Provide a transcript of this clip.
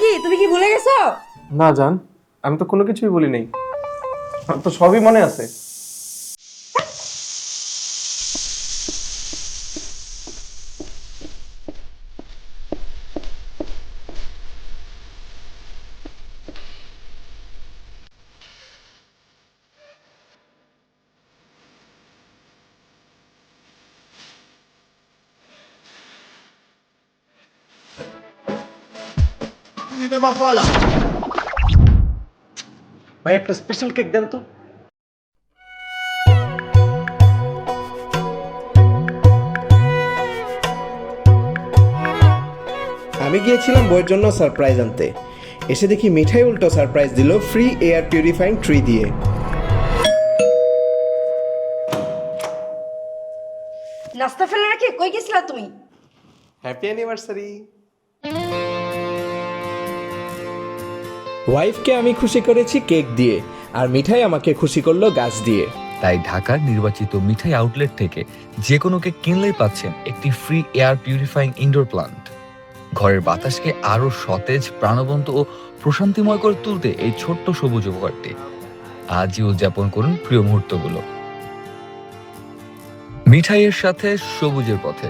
কি তুমি কি ভুলে গেছো? না জান, আমি তো কোনো কিছুই বলি নাই, আমার তো সবই মনে আছে। ভাই একটা স্পেশাল কেক দেন তো। আমি গিয়েছিলাম বইয়ের জন্য সারপ্রাইজ আনতে, এসে দেখি মিঠাই উল্টো সারপ্রাইজ দিল ফ্রি এয়ার পিউরিফাইং ট্রি দিয়ে। নাস্তা ফেলে রাখে কই গেছিলা তুমি? Happy anniversary. ওয়াইফকে আমি খুশি করেছি কেক দিয়ে, আর মিঠাই আমাকে খুশি করলো গাছ দিয়ে। তাই ঢাকার নির্বাচিত মিঠাই আউটলেট থেকে যে কোনো কেক কিনলেই পাচ্ছেন একটি free air purifying indoor plant. ঘরের বাতাসকে আরো সতেজ, প্রাণবন্ত ও প্রশান্তিময় করে তুলতে এই ছোট্ট সবুজ উপহারটি আজই উদযাপন করুন প্রিয় মুহূর্তগুলো মিঠাইয়ের সাথে, সবুজের পথে।